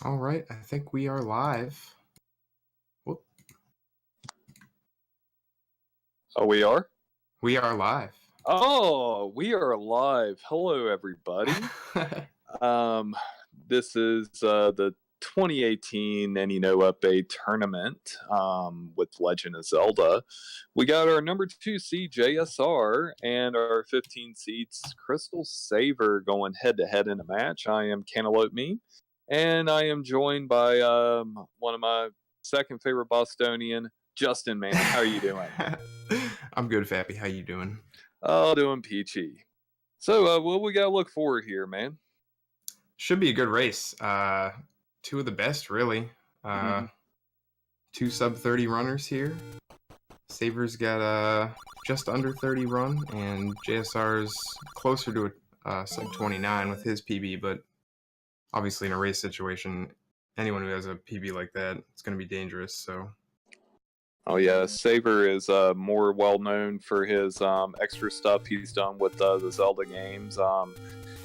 All right, I think we are live. Whoop. Oh, we are? We are live. Oh, we are live. Hello, everybody. This is the 2018 Up+A tournament with Legend of Zelda. We got our number 2 seed JSR and our 15 seeds Crystal Saver going head-to-head in a match. I am Cantaloupe Me, and I am joined by one of my second favorite Bostonian, Justin, man. How are you doing? I'm good, Fappy. How you doing? Oh, doing peachy. So, what we gotta look forward here, man? Should be a good race. Two of the best, really. Two sub-30 runners here. Saver's got just under 30 run, and JSR's closer to a sub-29 with his PB, but obviously in a race situation, anyone who has a PB like that, it's going to be dangerous, so... Oh yeah, Saver is more well known for his extra stuff he's done with the Zelda games.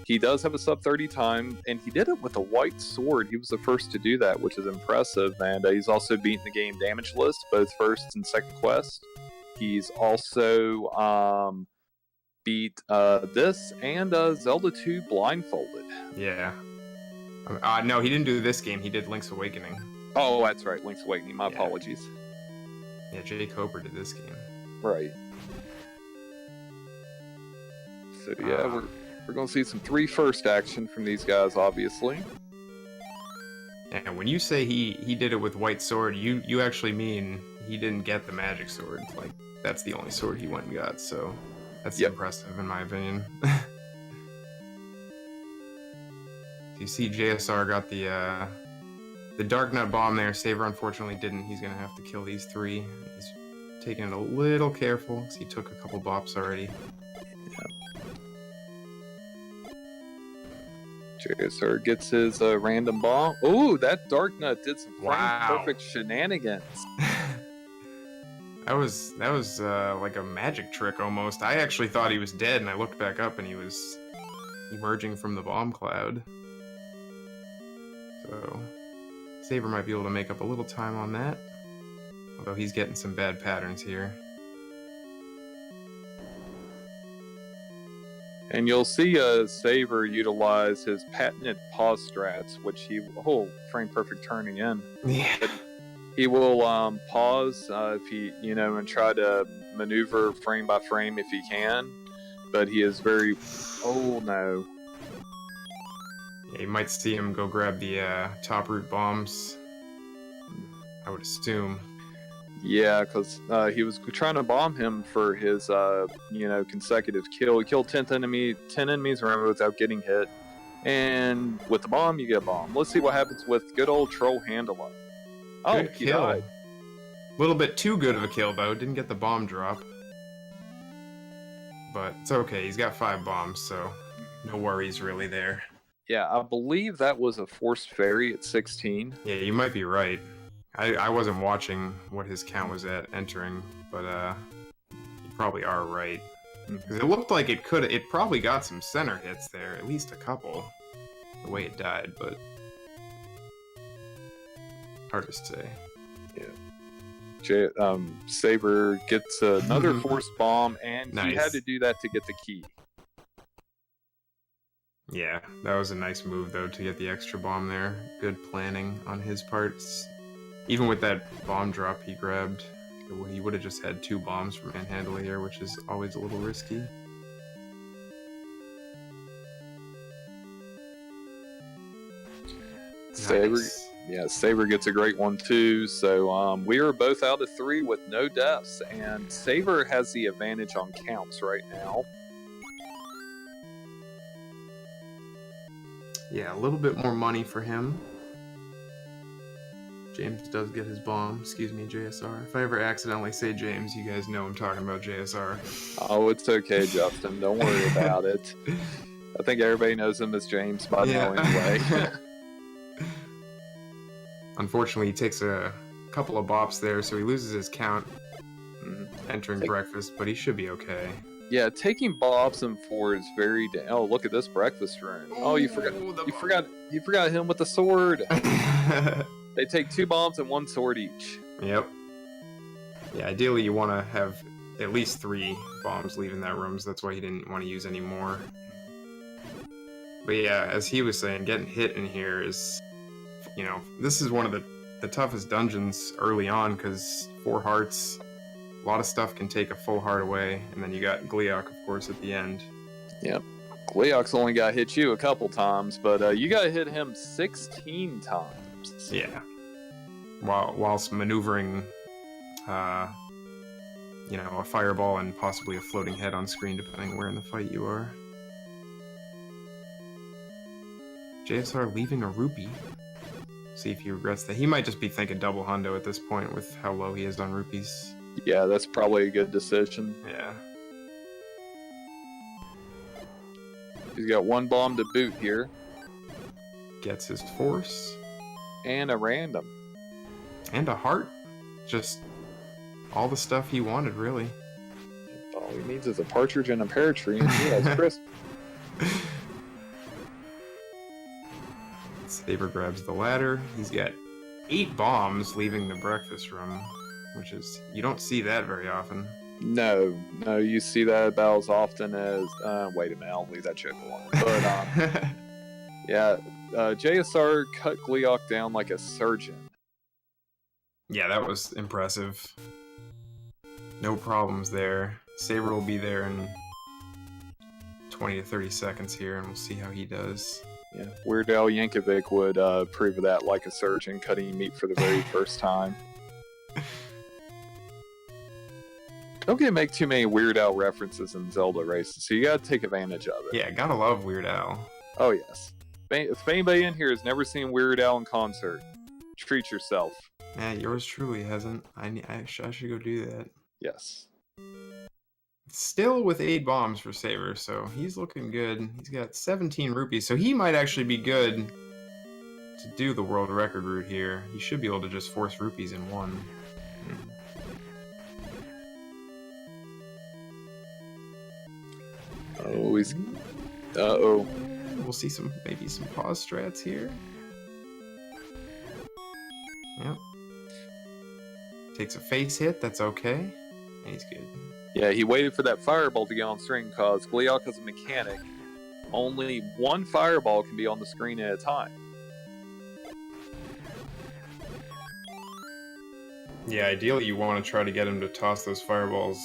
He does have a sub-30 time, and he did it with a white sword. He was the first to do that, which is impressive. And he's also beaten the game damage list, both first and second quest. He's also beat this and Zelda 2 blindfolded. Yeah. No, he didn't do this game. He did Link's Awakening. Oh, that's right, Link's Awakening. My apologies. Yeah, Jay Coper did this game. Right. So yeah, we're going to see some 3 first action from these guys, obviously. And when you say he did it with white sword, you actually mean he didn't get the magic sword. Like, that's the only sword he went and got, so that's impressive in my opinion. You see JSR got the Dark Nut Bomb there. Saver unfortunately didn't. He's going to have to kill these 3. He's taking it a little careful because he took a couple bops already. JSR gets his random bomb. Ooh, that Dark Nut did some perfect shenanigans. That was like a magic trick almost. I actually thought he was dead, and I looked back up and he was emerging from the bomb cloud. So Saver might be able to make up a little time on that, although he's getting some bad patterns here. And you'll see Saver utilize his patented pause strats, which he frame perfect turning in. Yeah. But he will pause if he and try to maneuver frame by frame if he can. But he is very no. Yeah, you might see him go grab the top root bombs, I would assume. Yeah, because he was trying to bomb him for his, consecutive kill. He killed 10 enemies, remember, without getting hit. And with the bomb, you get a bomb. Let's see what happens with good old Troll Handler. Oh, he died. A little bit too good of a kill, though. Didn't get the bomb drop. But it's okay. He's got 5 bombs, so no worries really there. Yeah, I believe that was a forced fairy at 16. Yeah, you might be right. I wasn't watching what his count was at entering, but you probably are right. Because it looked like it probably got some center hits there, at least a couple, the way it died, but hard to say. Yeah. Saber gets another force bomb, and he had Nice. to do that to get the key. Yeah, that was a nice move, though, to get the extra bomb there. Good planning on his parts. Even with that bomb drop he grabbed, he would have just had 2 bombs for Manhandle here, which is always a little risky. Saber, Nice. yeah, Saber gets a great one too. So we are both out of 3 with no deaths, and Saber has the advantage on counts right now. Yeah, a little bit more money for him. James does get his bomb. Excuse me, JSR. If I ever accidentally say James, you guys know I'm talking about JSR. Oh, it's okay, Justin. Don't worry about it. I think everybody knows him as James by now anyway. Unfortunately, he takes a couple of bops there, so he loses his count entering breakfast, but he should be okay. Yeah, taking bops and 4 is very. Oh, look at this breakfast room. Oh, you forgot him with the sword. They take 2 bombs and 1 sword each. Yep. Yeah, ideally you want to have at least 3 bombs leaving that room, so that's why he didn't want to use any more. But yeah, as he was saying, getting hit in here is, you know, this is one of the toughest dungeons early on, because 4 hearts, a lot of stuff can take a full heart away, and then you got Gleeok, of course, at the end. Yep. Gleeok's only got hit you a couple times, but you got hit him 16 times. Yeah. Whilst maneuvering, you know, a fireball and possibly a floating head on screen, depending where in the fight you are. JSR leaving a rupee. See if he regrets that. He might just be thinking double hundo at this point with how low he is on rupees. Yeah, that's probably a good decision. Yeah. He's got 1 bomb to boot here. Gets his force. And a random. And a heart. Just all the stuff he wanted, really. All he needs is a partridge and a pear tree, and he has crisp. Saber grabs the ladder. He's got 8 bombs leaving the breakfast room, which is, you don't see that very often. No, you see that about as often as. Wait a minute, I'll leave that joke alone. But yeah, JSR cut Gleeok down like a surgeon. Yeah, that was impressive. No problems there. Saber will be there in 20 to 30 seconds here, and we'll see how he does. Yeah, Weird Al Yankovic would prove that like a surgeon, cutting meat for the very first time. Don't get to make too many Weird Al references in Zelda races, so you gotta take advantage of it. Yeah, gotta love Weird Al. Oh, yes. If anybody in here has never seen Weird Al in concert, treat yourself. Yeah, yours truly hasn't. I should go do that. Yes. Still with 8 bombs for Saber, so he's looking good. He's got 17 rupees, so he might actually be good to do the world record route here. He should be able to just force rupees in 1. Oh, he's... Uh-oh. We'll see maybe some pause strats here. Yep. Takes a face hit, that's okay. And he's good. Yeah, he waited for that fireball to get on screen because Gleeok is a mechanic. Only 1 fireball can be on the screen at a time. Yeah, ideally you want to try to get him to toss those fireballs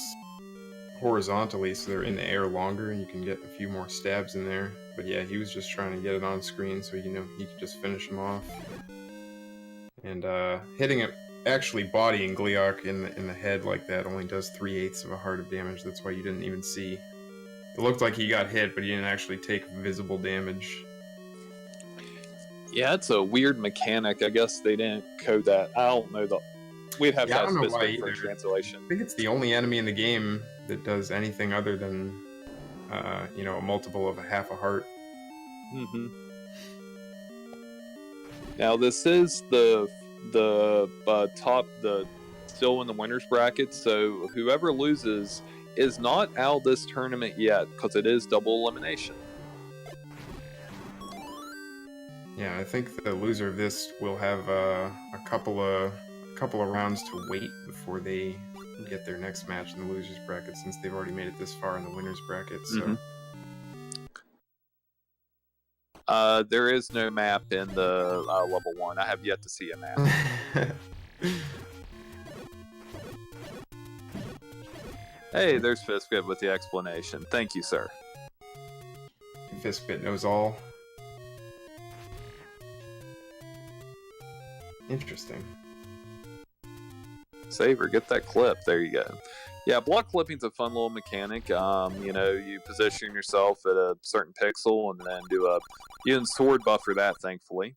horizontally so they're in the air longer and you can get a few more stabs in there. But yeah, he was just trying to get it on screen so you know he could just finish him off. And hitting it, actually bodying Gleeok in the head like that only does 3/8 of a heart of damage. That's why you didn't even see. It looked like he got hit, but he didn't actually take visible damage. Yeah, it's a weird mechanic. I guess they didn't code that. I don't know though. We'd have to have specific for translation. I think it's the only enemy in the game that does anything other than, you know, a multiple of a half a heart. Mm-hmm. Now this is the top, still in the winners bracket. So whoever loses is not out of this tournament yet because it is double elimination. Yeah, I think the loser of this will have a couple of rounds to wait before before they get their next match in the losers bracket, since they've already made it this far in the winners bracket. So there is no map in the level 1. I have yet to see a map. Hey, there's Fiskbit with the explanation. Thank you, sir. Fiskbit knows all. Interesting. Saver, get that clip. There you go. Yeah, block clipping's a fun little mechanic. You know, you position yourself at a certain pixel and then you can sword buffer that, thankfully.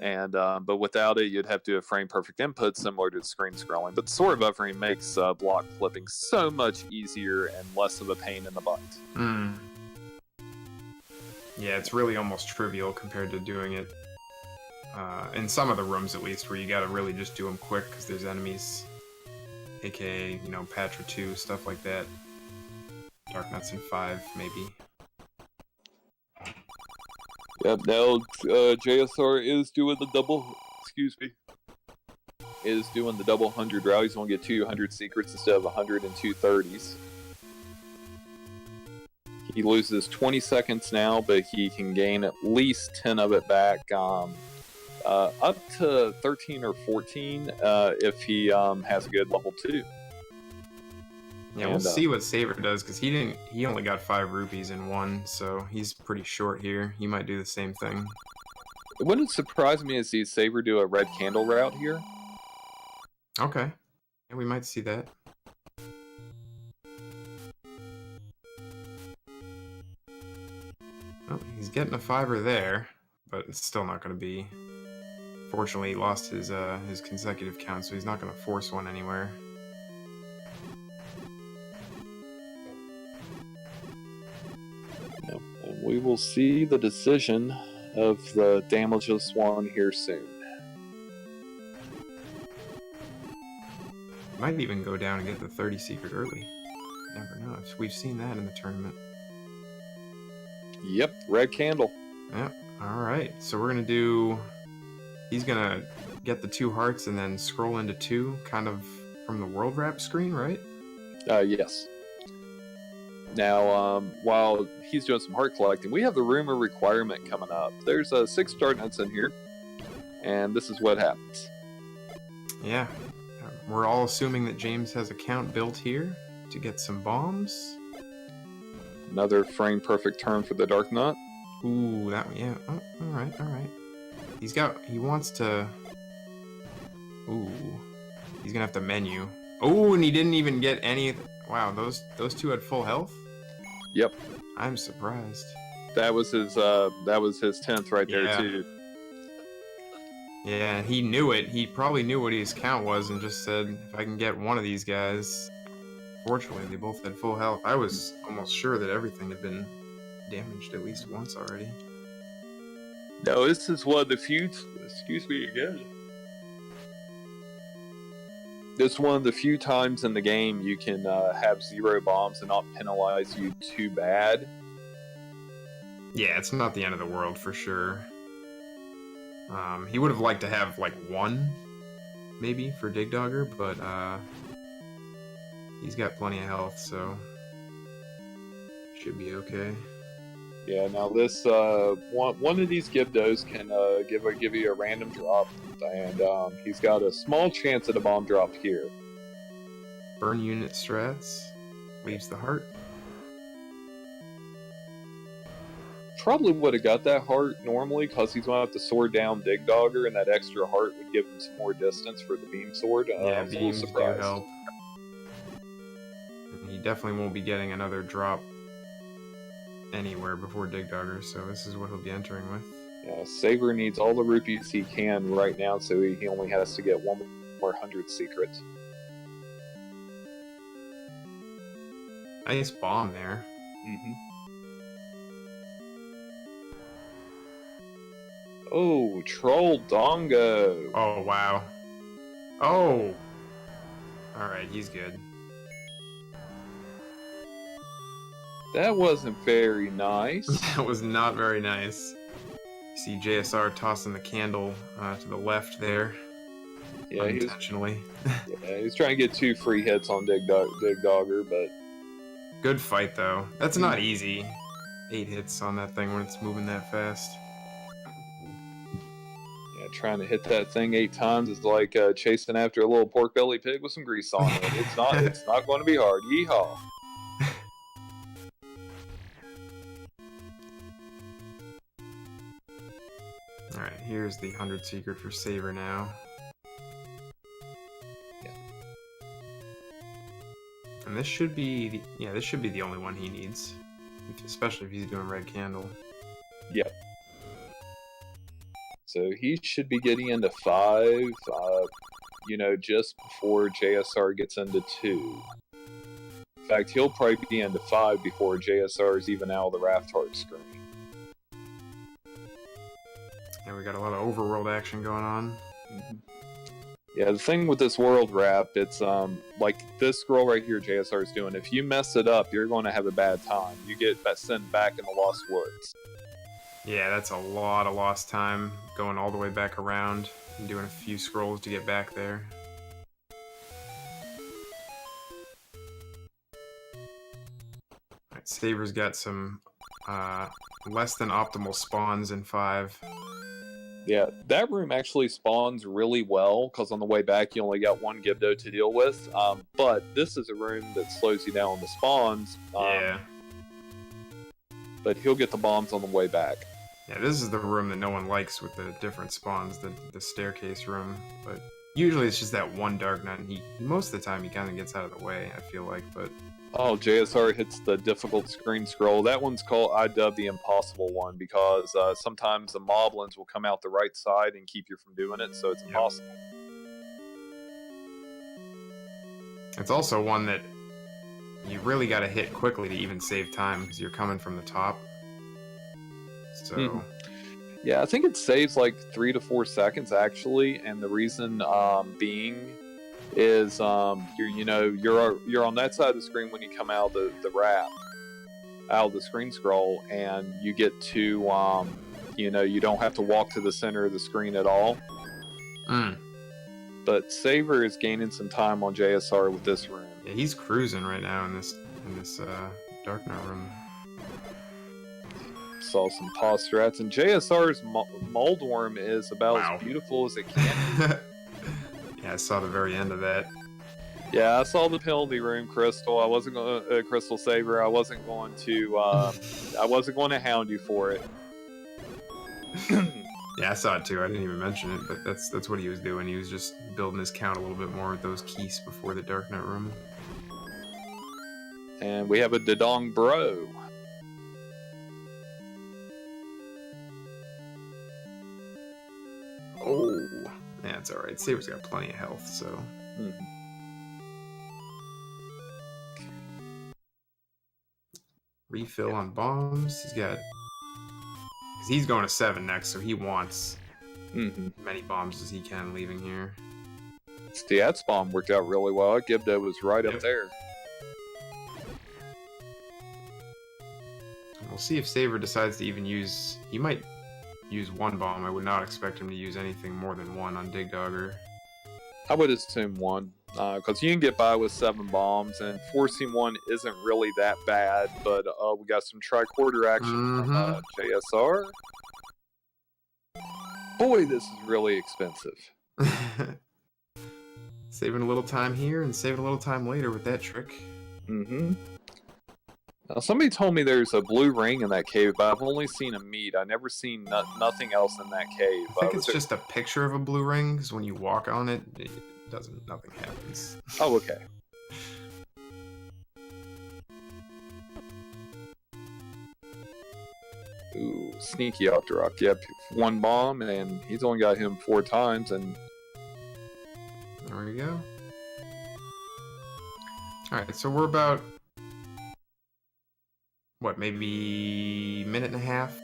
And but without it, you'd have to do a frame perfect input similar to screen scrolling. But sword buffering makes block clipping so much easier and less of a pain in the butt. Yeah, it's really almost trivial compared to doing it in some of the rooms, at least, where you gotta really just do them quick because there's enemies, aka, you know, Patra 2, stuff like that. Dark Nuts in 5, maybe. Yep, now JSR is doing the double, is doing the double 100 route. He's going to get 200 secrets instead of 100 and 230s. He loses 20 seconds now, but he can gain at least 10 of it back. Up to 13 or 14 if he has a good level 2. Yeah, we'll see what Saver does, because he only got 5 rupees in 1, so he's pretty short here. He might do the same thing. It wouldn't surprise me to see Saver do a red candle route here. Okay. Yeah, we might see that. Oh, he's getting a 5er there, but it's still not going to be... Fortunately, he lost his consecutive count, so he's not going to force one anywhere. And we will see the decision of the damageless one here soon. Might even go down and get the 30 secret early. Never know. We've seen that in the tournament. Yep, red candle. Yep. Alright, so we're going to do... He's going to get the 2 hearts and then scroll into 2, kind of from the world wrap screen, right? Yes. Now, while he's doing some heart collecting, we have the rumor requirement coming up. There's 6 Dark Nuts in here, and this is what happens. Yeah. We're all assuming that James has a count built here to get some bombs. Another frame perfect turn for the Dark Nut. Ooh, that one, yeah. Oh, alright, alright. He wants to... Ooh. He's gonna have to menu. Oh, and he didn't even get any... Wow, those 2 had full health? Yep. I'm surprised. That was his 10th right there, too. Yeah, he knew it. He probably knew what his count was and just said, if I can get one of these guys... Fortunately, they both had full health. I was almost sure that everything had been damaged at least once already. No, this is one of the few... Excuse me again. This is one of the few times in the game you can have 0 bombs and not penalize you too bad. Yeah, it's not the end of the world for sure. He would have liked to have like 1, maybe, for Dig Dogger, but he's got plenty of health, so should be okay. Yeah, now this one of these Gibdos can give you a random drop, and he's got a small chance at a bomb drop here. Burn unit strats leaves the heart. Probably would have got that heart normally, because he's going to have to sword down Dig Dogger, and that extra heart would give him some more distance for the beam sword. Yeah, beams do help. And he definitely won't be getting another drop anywhere before Dig Dogger, so this is what he'll be entering with. Yeah, Saber needs all the rupees he can right now, so he only has to get 1 more 100 secrets. Nice bomb there. Oh, Troll Dongo! Oh, wow. Oh! Alright, he's good. That wasn't very nice. That was not very nice. You see JSR tossing the candle to the left there. Yeah, unintentionally. he's trying to get 2 free hits on Dig Dogger, but Good fight though. That's not easy. 8 hits on that thing when it's moving that fast. yeah, trying to hit that thing 8 times is like chasing after a little pork belly pig with some grease on it. It's not going to be hard. Yeehaw! All right, here's the 100 secret for Saber now. Yeah. And this should be this should be the only one he needs, especially if he's doing red candle. Yep. So he should be getting into 5, you know, just before JSR gets into 2. In fact, he'll probably be into 5 before JSR is even out of the Raft Heart screen. And we got a lot of overworld action going on. Yeah, the thing with this world wrap, it's like this scroll right here JSR is doing. If you mess it up, you're going to have a bad time. You get sent back in the Lost Woods. Yeah, that's a lot of lost time going all the way back around and doing a few scrolls to get back there. Alright, Saber's got some less than optimal spawns in 5. Yeah, that room actually spawns really well, because on the way back you only got 1 Gibdo to deal with, but this is a room that slows you down on the spawns. Yeah. But he'll get the bombs on the way back. Yeah, this is the room that no one likes with the different spawns, the staircase room. But usually it's just that one Dark Knight, and he most of the time he kind of gets out of the way, I feel like, but... Oh, JSR hits the difficult screen scroll. That one's called, I dub the impossible one, because sometimes the moblins will come out the right side and keep you from doing it, so it's impossible. It's also one that you really got to hit quickly to even save time, because you're coming from the top. So... Yeah, I think it saves like 3 to 4 seconds, actually, and the reason being is you're on that side of the screen when you come out of the wrap, out of the screen scroll, and you get to you don't have to walk to the center of the screen at all. But Saber is gaining some time on JSR with this room. Yeah, he's cruising right now in this Dark Knight room. Saw some pause strats, and JSR's mold worm is about as beautiful as it can. Yeah, I saw the very end of that. Yeah, I saw the penalty room, Crystal. I wasn't going to Crystal Saber. I wasn't going to hound you for it. Yeah, I saw it too. I didn't even mention it, but that's what he was doing. He was just building his count a little bit more with those keys before the Dark Knight room. And we have a Dedong Bro. Oh, yeah, it's alright. Saber's got plenty of health, so. Refill on bombs. He's got. Because he's going to 7 next, so he wants many bombs as he can leaving here. See, that spawn worked out really well. Gibdo was right up there. We'll see if Saber decides to even use. He might use 1 bomb. I would not expect him to use anything more than 1 on Dig Dogger. I would assume 1, because you can get by with 7 bombs, and forcing 1 isn't really that bad, but we got some tricorder action from JSR. Boy, this is really expensive. Saving a little time here and saving a little time later with that trick. Now, somebody told me there's a blue ring in that cave, but I've only seen a meat. I've never seen nothing else in that cave. I think it's just a picture of a blue ring, because when you walk on it, nothing happens. Oh, okay. Ooh, sneaky Octorok. Yep, 1 bomb, and he's only got him 4 times, and... There we go. Alright, so we're about... What, maybe a minute and a half?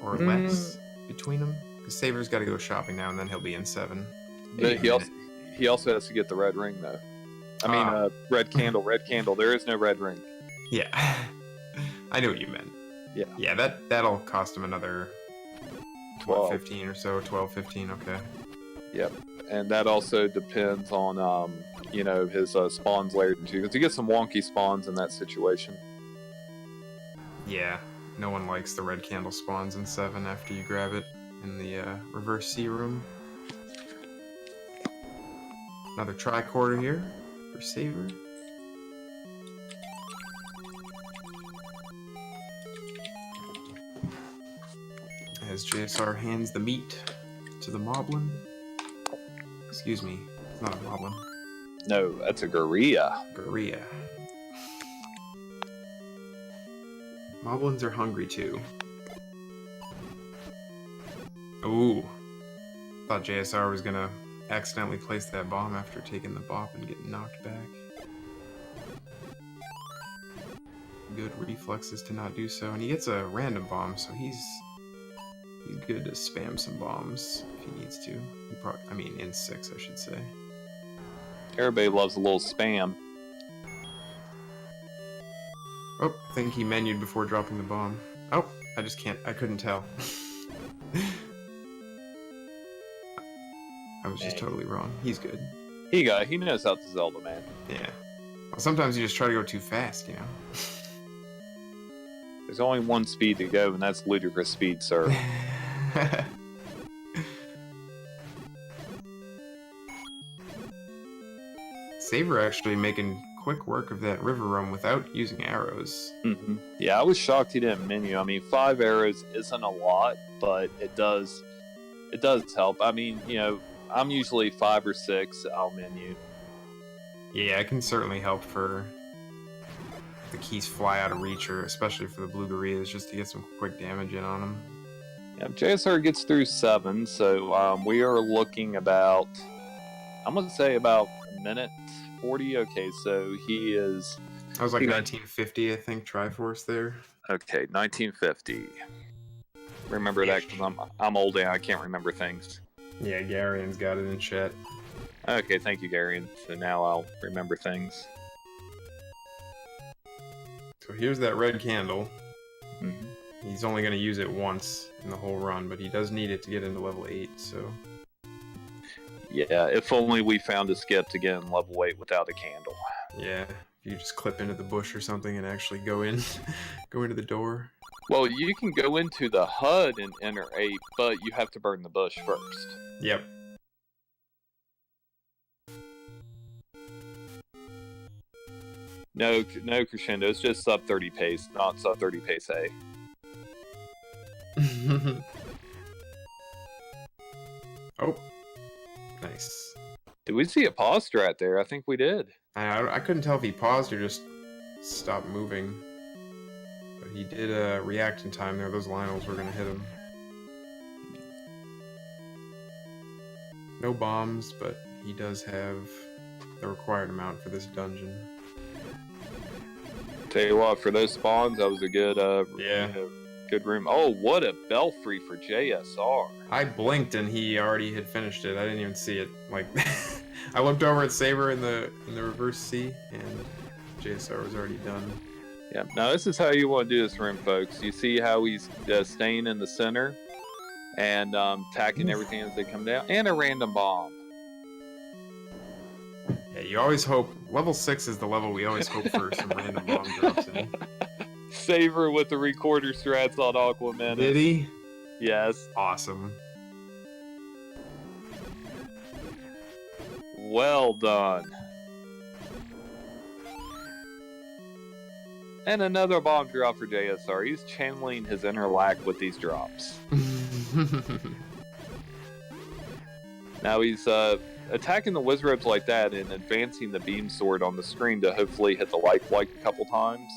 Or less between them? Because Saber's got to go shopping now, and then he'll be in 7. He also has to get the red ring, though. I mean, red candle, red candle. There is no red ring. Yeah. I knew what you meant. Yeah. Yeah, that'll cost him another 12. 15 or so. 12, 15, okay. Yep, and that also depends on you know, his spawns later too, because you get some wonky spawns in that situation. Yeah, no one likes the red candle spawns in 7 after you grab it in the reverse C room. Another tricorder here for Saber. As JSR hands the meat to the moblin. Excuse me, it's not a moblin. No, that's a gorilla. Gorilla. Moblins are hungry too. Ooh. Thought JSR was gonna accidentally place that bomb after taking the bop and getting knocked back. Good reflexes to not do so, and he gets a random bomb, so he's good to spam some bombs if he needs to. I mean, in 6, I should say. Everybody loves a little spam. Oh, I think he menued before dropping the bomb. Oh, I couldn't tell. I was just totally wrong. He's good. He knows how to Zelda, man. Yeah. Well, sometimes you just try to go too fast, you know? There's only one speed to go, and that's ludicrous speed, sir. Saber actually making quick work of that river roam without using arrows. Mm-hmm. Yeah, I was shocked he didn't menu. I mean, 5 arrows isn't a lot, but it does help. I mean, you know, I'm usually 5 or 6. I'll menu. Yeah, it can certainly help for the keys fly out of reach, or especially for the blue gorillas, just to get some quick damage in on them. Yeah, JSR gets through 7, so we are looking about, I'm gonna say about a minute 40. Okay, so he is. I was like 1950, I think, Triforce there. Okay, 1950. Remember that because I'm old and I can't remember things. Yeah, Garian's got it in chat. Okay, thank you, Garian. So now I'll remember things. So here's that red candle. Mm-hmm. He's only going to use it once in the whole run, but he does need it to get into level 8, so... Yeah, if only we found a skip to get in level 8 without a candle. Yeah, if you just clip into the bush or something and actually go into the door. Well, you can go into the HUD and enter 8, but you have to burn the bush first. Yep. No crescendo, it's just sub 30 pace, not sub 30 pace A. Oh. Nice. Did we see a pause strat there? I think we did. I couldn't tell if he paused or just stopped moving. But he did react in time there. Those Lionels were going to hit him. No bombs, but he does have the required amount for this dungeon. Tell you what, for those spawns, that was a good, good room. Oh, what a belfry for JSR. I blinked and he already had finished it. I didn't even see it. Like, I looked over at Saber in the reverse C, and JSR was already done. Yeah, now this is how you want to do this room, folks. You see how he's staying in the center and attacking everything as they come down, and a random bomb. Yeah, you always hope. Level 6 is the level we always hope for some random bomb drops in. Saver with the recorder strats on Aquaman. Did he? Yes. Awesome. Well done. And another bomb drop for JSR. He's channeling his inner lack with these drops. Now he's attacking the wizards like that and advancing the beam sword on the screen to hopefully hit the like a couple times.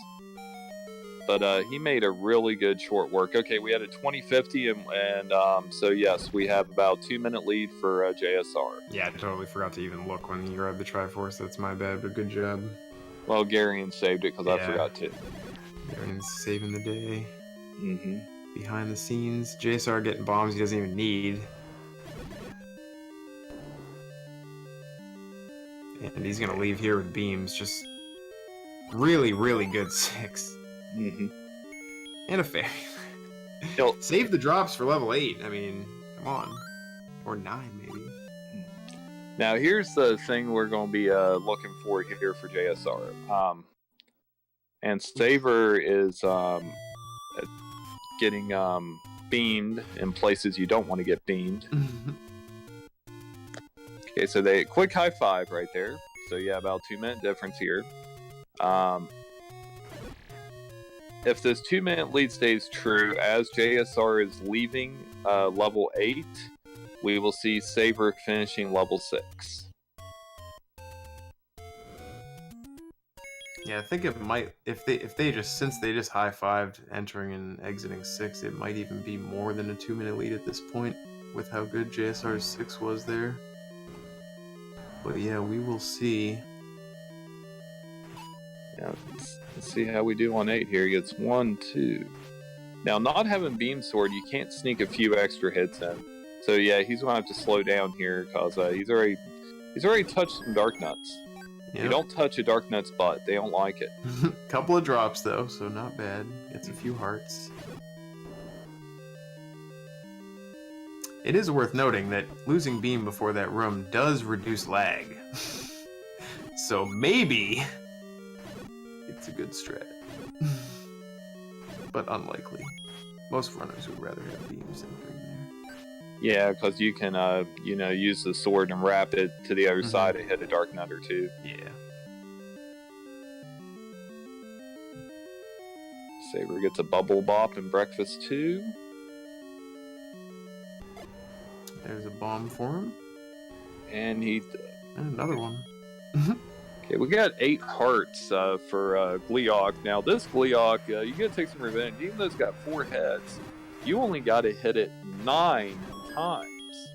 But he made a really good short work. Okay, we had a 2050, and so yes, we have about 2-minute lead for JSR. Yeah, I totally forgot to even look when you grabbed the Triforce. That's my bad, but good job. Well, Garian saved it because I forgot to. Garian's saving the day. Mm-hmm. Behind the scenes, JSR getting bombs he doesn't even need. And he's gonna leave here with beams. Just really, really good 6. Mm-hmm. And a fairy. Save the drops for level 8. I mean, come on. Or 9, maybe. Now here's the thing we're going to be looking for here for JSR. And Saver is getting beamed in places you don't want to get beamed. Okay, so they quick high five right there. So yeah, about 2-minute difference here. If this 2-minute lead stays true, as JSR is leaving level 8, we will see Saber finishing level 6. Yeah, I think it might, if they just, since they just high-fived entering and exiting 6, it might even be more than a 2-minute lead at this point with how good JSR's 6 was there. But yeah, we will see. Yeah, let's see how we do on 8 here. He gets 1, 2. Now, not having Beam Sword, you can't sneak a few extra hits in. So yeah, he's gonna have to slow down here because he's already touched some Dark Nuts. Yep. You don't touch a Dark Nut's butt; they don't like it. Couple of drops though, so not bad. Gets a few hearts. It is worth noting that losing Beam before that room does reduce lag. So maybe it's a good strat. But unlikely. Most runners would rather have beams entering there. Yeah, because you can, use the sword and wrap it to the other side and hit a Dark Nut or two. Yeah. Saber gets a Bubble Bop and Breakfast 2. There's a bomb for him. And and another one. Okay, we got 8 hearts for Gleeok. Now, this Gleeok, you gotta take some revenge. Even though it's got 4 heads, you only gotta hit it 9 times.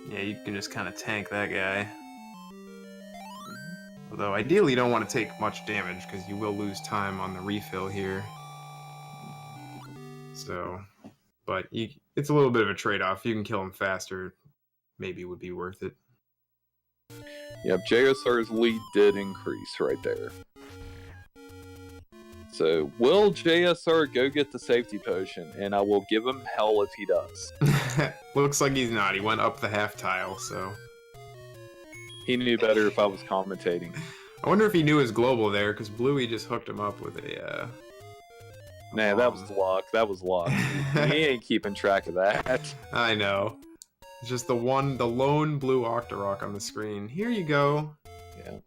Yeah, you can just kind of tank that guy. Although, ideally, you don't want to take much damage, because you will lose time on the refill here. So, but it's a little bit of a trade-off. You can kill him faster, maybe would be worth it. Yep, JSR's lead did increase right there. So, will JSR go get the safety potion? And I will give him hell if he does. Looks like he's not. He went up the half tile, so... He knew better if I was commentating. I wonder if he knew his global there, because Bluey just hooked him up with a Nah, that was luck. That was luck. He ain't keeping track of that. I know. It's just the lone blue Octorok on the screen. Here you go. Yeah.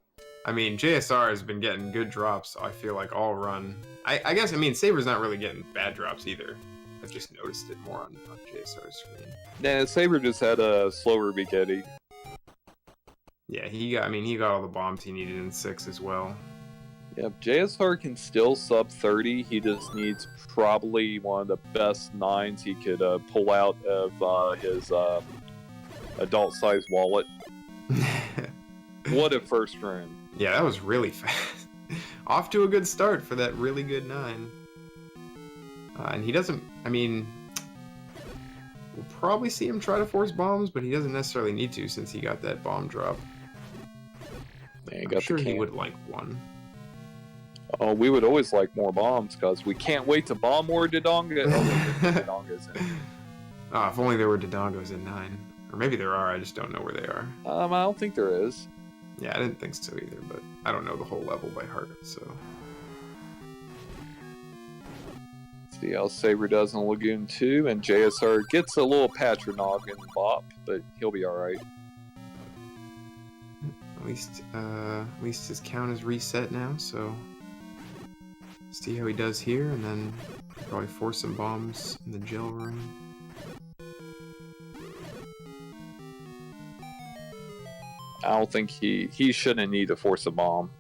I mean, JSR has been getting good drops, I feel like, all run. I guess, Saber's not really getting bad drops either. I've just noticed it more on JSR's screen. Nah, Saber just had a slower beginning. Yeah, he got all the bombs he needed in 6 as well. Yep, JSR can still sub 30. He just needs probably one of the best 9s he could pull out of his adult-sized wallet. What a first room. Yeah, that was really fast. Off to a good start for that really good 9. And he doesn't, we'll probably see him try to force bombs, but he doesn't necessarily need to since he got that bomb drop. Yeah, I'm sure he would like one. Oh, we would always like more bombs because we can't wait to bomb more Dodonga. Oh, Dodonga's in. Oh, if only there were Dodongos in 9. Or maybe there are, I just don't know where they are. I don't think there is. Yeah, I didn't think so either, but I don't know the whole level by heart, so... See how Saber does in Lagoon 2, and JSR gets a little Patronog bop, but he'll be alright. At least his count is reset now, so... See how he does here, and then probably force some bombs in the gel room. I don't think he shouldn't need to force a bomb.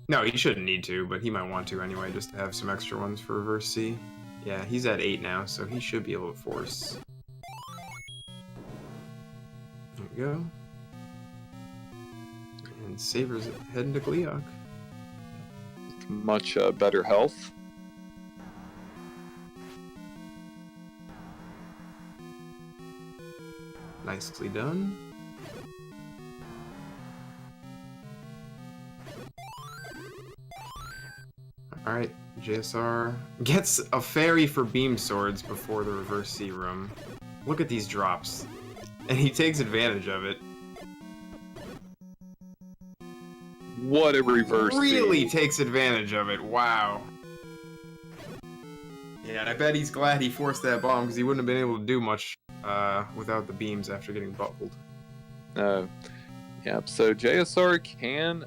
No, he shouldn't need to, but he might want to anyway, just to have some extra ones for reverse C. Yeah, he's at 8 now, so he should be able to force. There we go. And Saber's heading to Gleeok. Much better health. Nicely done. Alright, JSR gets a fairy for beam swords before the reverse C room. Look at these drops. And he takes advantage of it. What a reverse Really speed. takes advantage of it. Wow. Yeah, and I bet he's glad he forced that bomb because he wouldn't have been able to do much without the beams after getting bubbled. Yeah, so JSR can...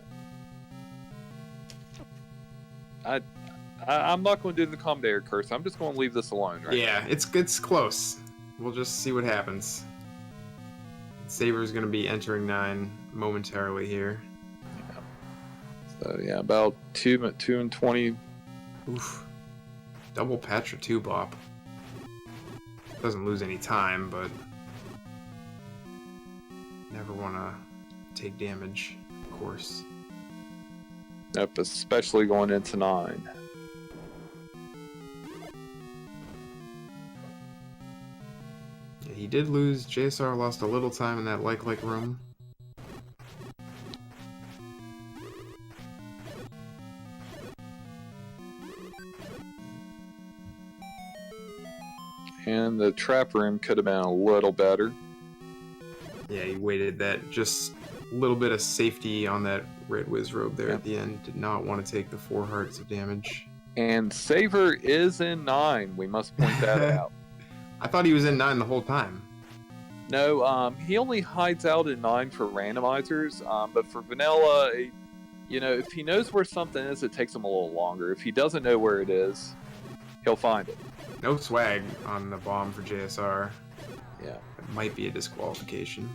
I'm not going to do the Commandeer curse. I'm just going to leave this alone right Yeah, it's close. We'll just see what happens. Saber's going to be entering 9 momentarily here. Yeah. So yeah, about 2 and 20. Oof. Double patch or 2 bop. Doesn't lose any time, but never want to take damage, of course. Yep, especially going into 9. Yeah, he did lose. JSR lost a little time in that like room. And the trap room could have been a little better. Yeah, he waited that just a little bit of safety on that red whiz robe there at the end. Did not want to take the 4 hearts of damage. And Saber is in 9. We must point that out. I thought he was in 9 the whole time. No, he only hides out in 9 for randomizers. But for vanilla, you know, if he knows where something is, it takes him a little longer. If he doesn't know where it is, he'll find it. No swag on the bomb for JSR. Yeah. It might be a disqualification.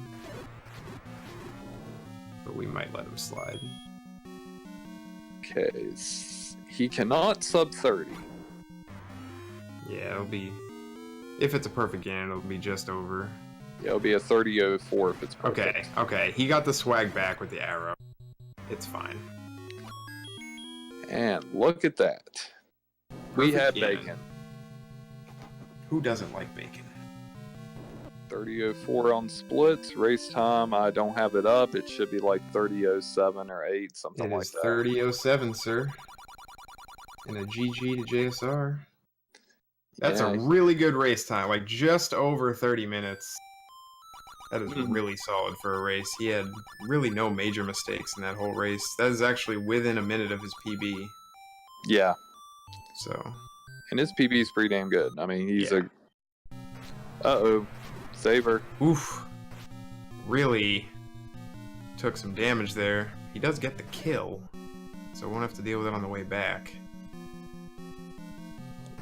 But we might let him slide. Okay. He cannot sub 30. Yeah, it'll be... If it's a perfect game, it'll be just over. Yeah, it'll be a 30-04 if it's perfect. Okay. He got the swag back with the arrow. It's fine. And look at that. We have bacon. Who doesn't like bacon? 30-04 on splits. Race time, I don't have it up. It should be like 30-07 or 8, something like that. It is 30-07, sir. And a GG to JSR. That's a really good race time, like just over 30 minutes. That is really solid for a race. He had really no major mistakes in that whole race. That is actually within a minute of his PB. Yeah. So. And his PB is pretty damn good. I mean, he's a... Uh-oh. Saber. Oof. Really took some damage there. He does get the kill, so won't have to deal with it on the way back.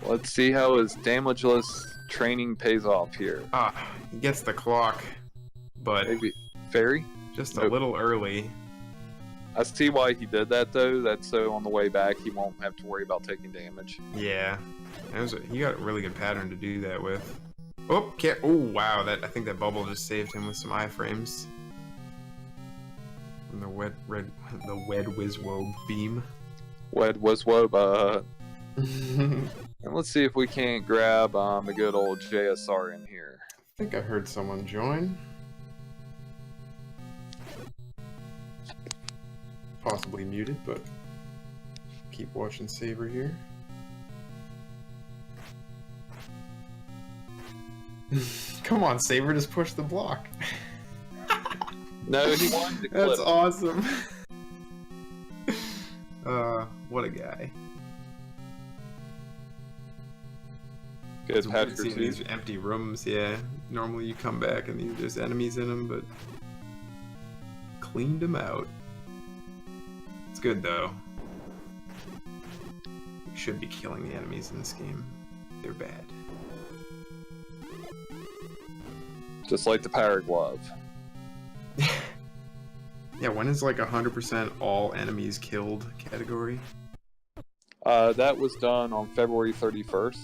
Let's see how his damageless training pays off here. He gets the clock, but maybe fairy? Just a little early. I see why he did that though. That's so on the way back he won't have to worry about taking damage. Yeah, he got a really good pattern to do that with. Oh, wow! I think that bubble just saved him with some iframes from the wed Wizwobe beam. Wed Wizwobe. And let's see if we can't grab a good old JSR in here. I think I heard someone join. Possibly muted, but keep watching Saber here. Come on, Saber, just push the block. No, he wanted to clip. That's awesome. What a guy. Good patch for these empty rooms, yeah. Normally you come back and there's enemies in them, but cleaned them out. It's good though. We should be killing the enemies in this game. They're bad. Just like the Power Glove. Yeah, when is like 100% all enemies killed category? That was done on February 31st.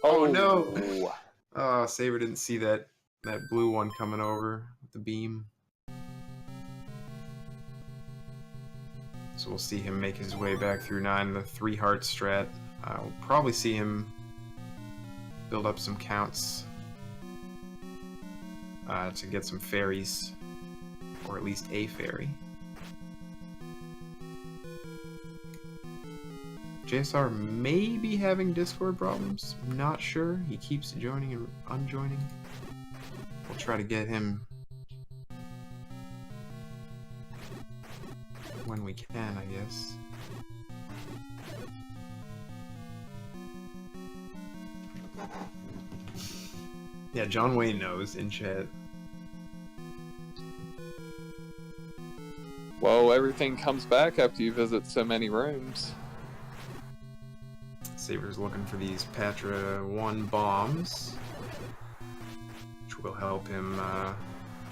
Oh no! Oh, Saber didn't see that blue one coming over with the beam. So we'll see him make his way back through 9, the 3-heart strat. We'll probably see him build up some counts to get some fairies, or at least a fairy. JSR may be having Discord problems. I'm not sure. He keeps joining and unjoining. try to get him when we can, I guess. Yeah, John Wayne knows in chat. Well, everything comes back after you visit so many rooms. Saber's looking for these Patra 1 bombs, which will help him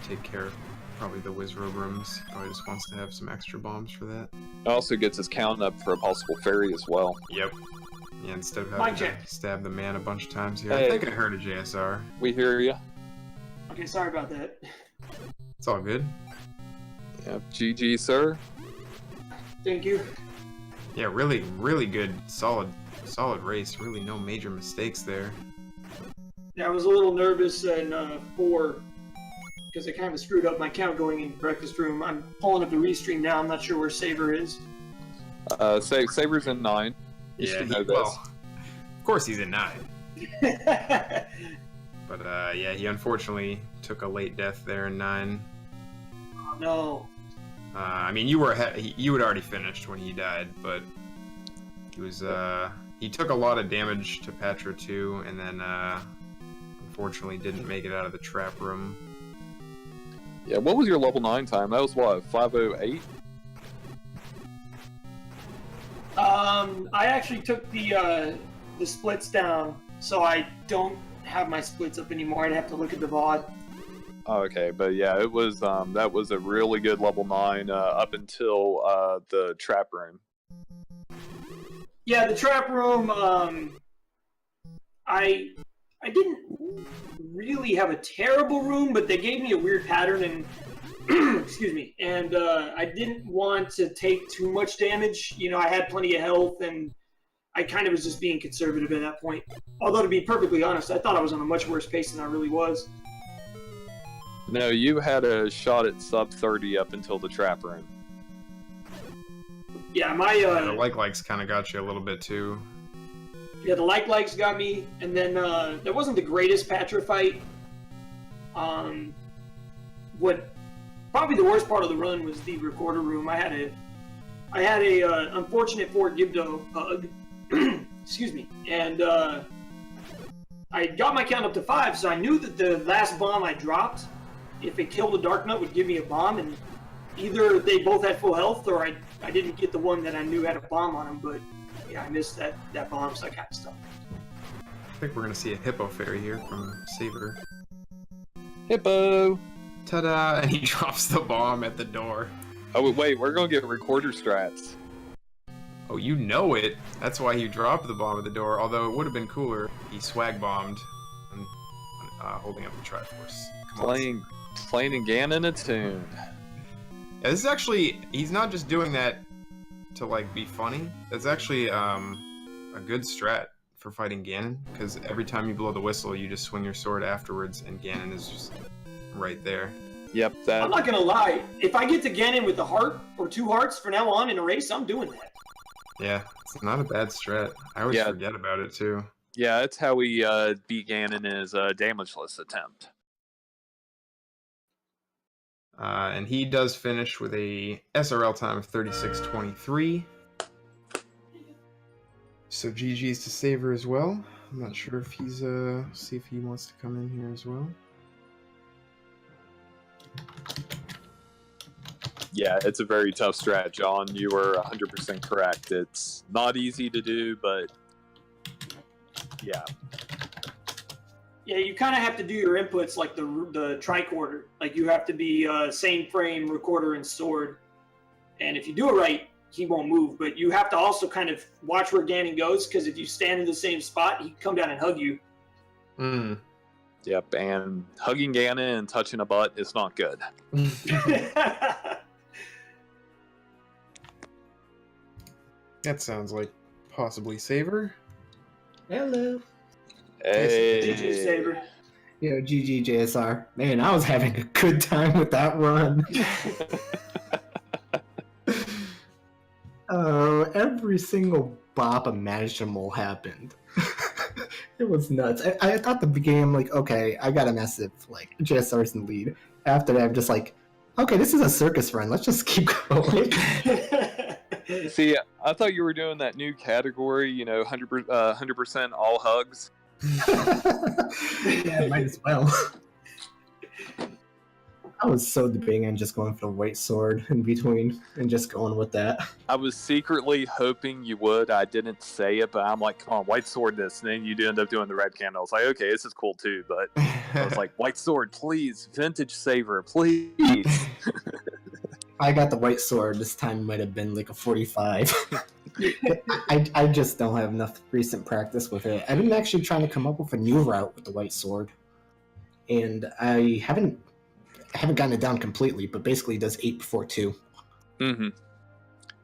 take care of probably the Wizrobe rooms. Probably just wants to have some extra bombs for that. Also gets his count up for a possible fairy as well. Yep. Yeah, instead of having to stab the man a bunch of times here. Hey. I think I heard a JSR. We hear you. Okay, sorry about that. It's all good. Yep, GG, sir. Thank you. Yeah, really, really good, solid race. Really no major mistakes there. Yeah, I was a little nervous in 4 because I kind of screwed up my count going in breakfast room. I'm pulling up the restream now. I'm not sure where Saber is. Saber's in 9. You Yeah, should know this. well, of course he's in 9. But yeah, he unfortunately took a late death there in 9. Oh, no. I mean, you had already finished when he died, but he was he took a lot of damage to Patra 2, and then unfortunately didn't make it out of the trap room. Yeah, what was your level 9 time? That was what, 5:08? I actually took the splits down, so I don't have my splits up anymore. I'd have to look at the VOD. Oh, okay, but yeah, it was that was a really good level 9 up until the trap room. Yeah, the trap room. I didn't really have a terrible room, but they gave me a weird pattern, and excuse me, and I didn't want to take too much damage. You know, I had plenty of health, and I kind of was just being conservative at that point. Although, to be perfectly honest, I thought I was on a much worse pace than I really was. No, you had a shot at sub 30 up until the trap room. Yeah, my The likes kind of got you a little bit too. yeah, the likes got me, and then there wasn't the greatest Patra fight. What probably the worst part of the run was the recorder room. I had a unfortunate Fort Gibdo bug. Excuse me, and I got my count up to 5, so I knew that the last bomb I dropped, if it killed a Dark Nut, would give me a bomb, and either they both had full health, or I didn't get the one that I knew had a bomb on him, but yeah, I missed that bomb, so I kind of stuck. I think we're gonna see a Hippo Fairy here from Saber. Hippo! Ta-da! And he drops the bomb at the door. Oh, wait, we're gonna get recorder strats. Oh, you know it. That's why he dropped the bomb at the door, although it would have been cooler if he swag bombed and holding up the Triforce. Playing and Ganon a tune. Yeah, this is actually, he's not just doing that to like be funny. That's actually a good strat for fighting Ganon, because every time you blow the whistle, you just swing your sword afterwards, and Ganon is just right there. Yep, I'm not gonna lie, if I get to Ganon with a heart or 2 hearts from now on in a race, I'm doing that. Yeah, it's not a bad strat. I always forget about it too. Yeah, that's how we beat Ganon in his damageless attempt. And he does finish with a SRL time of 36:23. So GG's to Saber as well. I'm not sure if he's see if he wants to come in here as well. Yeah, it's a very tough strat, John. You were 100% correct. It's not easy to do, but yeah. Yeah, you kind of have to do your inputs like the tricorder. Like you have to be same frame, recorder, and sword. And if you do it right, he won't move. But you have to also kind of watch where Ganon goes, because if you stand in the same spot, he can come down and hug you. Mm. Yep, and hugging Ganon and touching a butt is not good. That sounds like possibly Saber. Hello. Hey. GG Saber. Yo, GG JSR. Man, I was having a good time with that run. Every single bop imaginable happened. It was nuts. I thought the game, like, okay, I got a massive, like, JSR's in the lead. After that, I'm just like, okay, this is a circus run. Let's just keep going. See, I thought you were doing that new category, 100% all hugs. Yeah, might as well. I was so debating on just going for the white sword in between and just going with that. I was secretly hoping you would. I didn't say it, but I'm like, come on, white sword this. And then you'd end up doing the red candle. I was like, okay, this is cool too. But I was like, white sword, please. Vintage saver, please. I got the white sword. This time might have been like a 45. I just don't have enough recent practice with it. I've been actually trying to come up with a new route with the white sword. And I haven't gotten it down completely, but basically it does 8 before 2. Mm-hmm.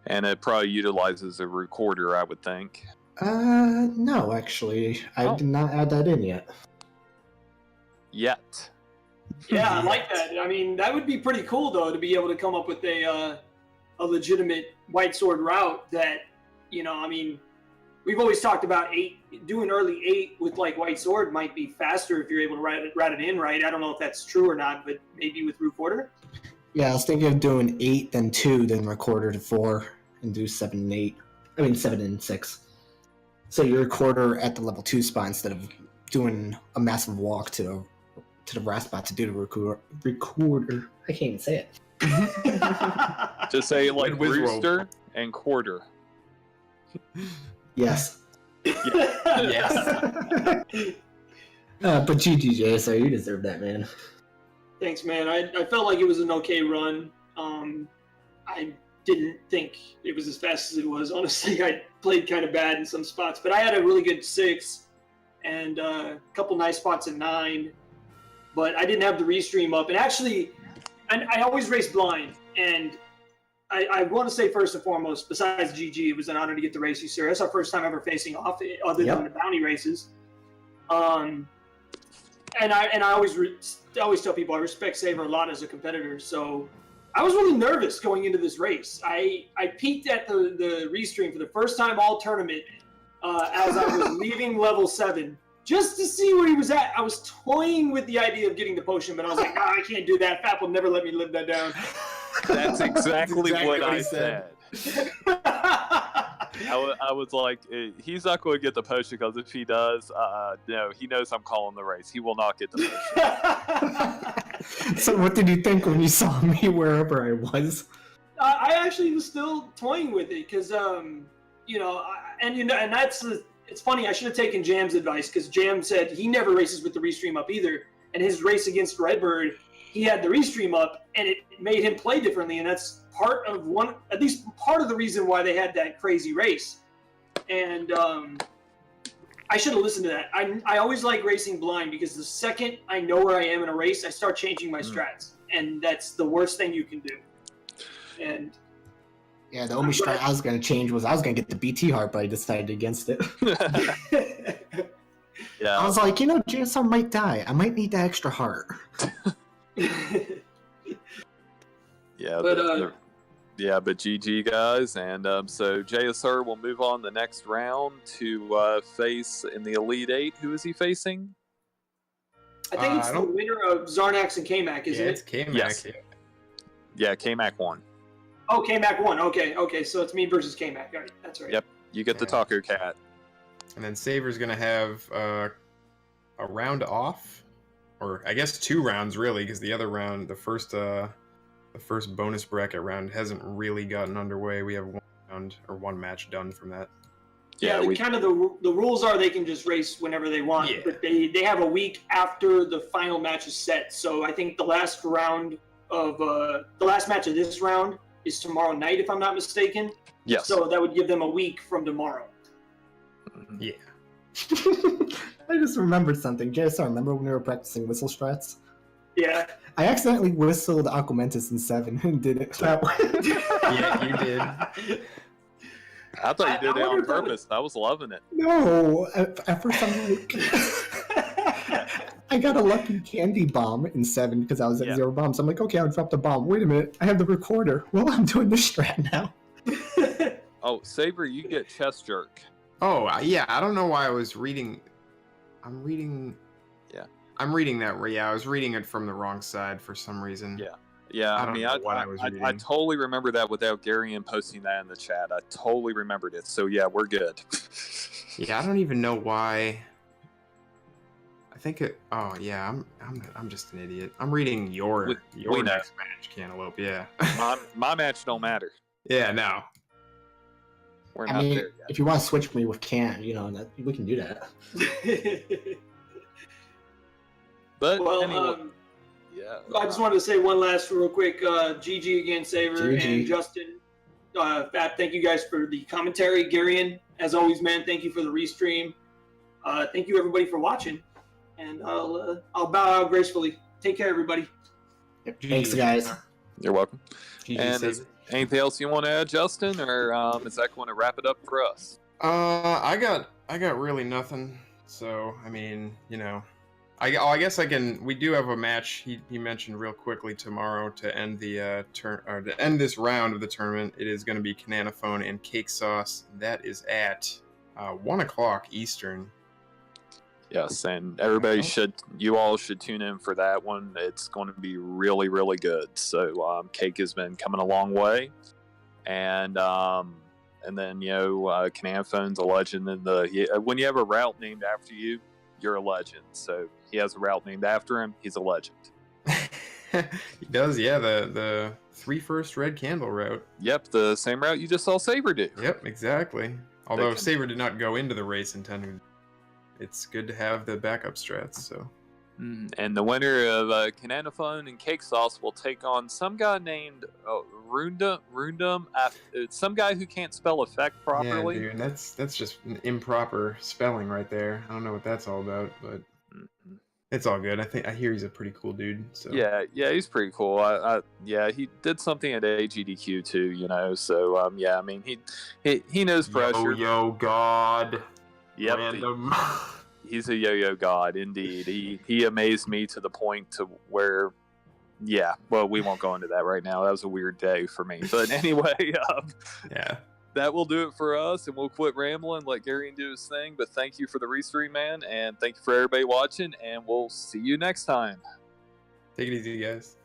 And it probably utilizes a recorder, I would think. No, actually. I did not add that in yet. Yet. Yeah, I like that. I mean, that would be pretty cool, though, to be able to come up with a legitimate white sword route that, I mean, we've always talked about doing early 8 with, like, white sword might be faster if you're able to write it in right. I don't know if that's true or not, but maybe with recorder. Yeah, I was thinking of doing 8, then 2, then recorder to 4, and do 7 and 8. I mean, 7 and 6. So you recorder at the level 2 spot instead of doing a massive walk to the rest spot to do the recorder. I can't even say it. Just say, like, Wizrobe. rooster and quarter. Yes. Yes. But GG, so you deserve that, man. Thanks, man. I felt like it was an okay run. I didn't think it was as fast as it was. Honestly, I played kind of bad in some spots, but I had a really good 6 and a couple nice spots at 9. But I didn't have the restream up. And actually, I always race blind. And I want to say first and foremost, besides GG, it was an honor to get to race you, sir. That's our first time ever facing off, other than the bounty races. And I always tell people I respect Saber a lot as a competitor. So I was really nervous going into this race. I peeked at the restream for the first time all tournament as I was leaving level 7. Just to see where he was at. I was toying with the idea of getting the potion, but I was like, I can't do that. Fap will never let me live that down. That's exactly what I said. I was like, he's not going to get the potion because if he does, no, he knows I'm calling the race. He will not get the potion. So what did you think when you saw me wherever I was? I actually was still toying with it because, and that's it's funny. I should have taken Jam's advice because Jam said he never races with the restream up either. And his race against Redbird, he had the restream up, and it made him play differently. And that's at least part of the reason why they had that crazy race. And I should have listened to that. I always like racing blind because the second I know where I am in a race, I start changing my strats, and that's the worst thing you can do. And yeah, the only strat I was going to change was I was going to get the BT heart, but I decided against it. Yeah, I was like, JSR might die. I might need that extra heart. yeah, but but GG guys, and so JSR will move on the next round to face in the Elite 8. Who is he facing? I think it's the winner of Zarnax and K-Mac, isn't it? It's K-Mac. Yes. Yeah, K-Mac won. Oh, K-Mac won. Okay, so it's me versus K-Mac. All right, that's right. Yep, you get the Taco Cat. And then Saber's going to have a round off, or I guess 2 rounds really, because the other round, the first bonus bracket round hasn't really gotten underway. We have 1 round or 1 match done from that. Yeah, the rules are they can just race whenever they want, but they have a week after the final match is set. So I think the last match of this round is tomorrow night, if I'm not mistaken. Yes. So that would give them a week from tomorrow. Yeah. I just remembered something. JSR, remember when we were practicing whistle strats? Yeah. I accidentally whistled Aquamentus in 7 and did it that way. Yeah, you did. I thought you did it on purpose. I was loving it. No, at first I'm like... I got a lucky candy bomb in 7 because I was at 0 bombs. I'm like, okay, I'll drop the bomb. Wait a minute, I have the recorder. Well, I'm doing this strat now. Oh, Saber, you get chest jerk. Oh, yeah, I don't know why I was reading I'm reading. Yeah. I'm reading that. Yeah, I was reading it from the wrong side for some reason. Yeah. Yeah, I don't know what I was I reading. totally remember that without Gary posting that in the chat. I totally remembered it. So yeah, we're good. Yeah, I don't even know why. I think it. Oh yeah, I'm just an idiot. I'm reading your We know. next match, Cantaloupe. Yeah. my match don't matter. Yeah, no. We're I not mean, there yet. if you want to switch me with Can, you know, that, we can do that. But Well, anyway, yeah. I just wanted to say one last real quick. GG again, Saver GG. and Justin. Fat, thank you guys for the commentary. Garion, as always, man, thank you for the restream. Thank you, everybody, for watching. And I'll bow out gracefully. Take care, everybody. Yep. Thanks, guys. You're welcome. GG, And Saber. anything else you want to add, Justin, or is that going to wrap it up for us? I got really nothing. So I mean, you know, I guess I can. We do have a match. He mentioned real quickly tomorrow to end the to end this round of the tournament. It is going to be Cananophone and Cake Sauce. That is at 1 o'clock Eastern. Yes, and everybody you all should tune in for that one. It's going to be really, really good. So Cake has been coming a long way, and then Cananphone's a legend. And when you have a route named after you, you're a legend. So he has a route named after him. He's a legend. He does, yeah. The 3 first red candle route. Yep, the same route you just saw Saber do. Yep, exactly. Although Saber did not go into the race intending. It's good to have the backup strats. So, and the winner of Cananophone and Cake Sauce will take on some guy named Rundum. Some guy who can't spell effect properly. Yeah, dude, that's just an improper spelling right there. I don't know what that's all about, but it's all good. I hear he's a pretty cool dude. So yeah, he's pretty cool. He did something at AGDQ too, you know. So yeah, I mean he knows pressure. Yo God. Yep. Random. He's a yo-yo god, indeed. He amazed me to the point to where, yeah. Well, we won't go into that right now. That was a weird day for me. But anyway, yeah. That will do it for us, and we'll quit rambling, let Gary do his thing. But thank you for the restream, man, and thank you for everybody watching, and we'll see you next time. Take it easy, guys.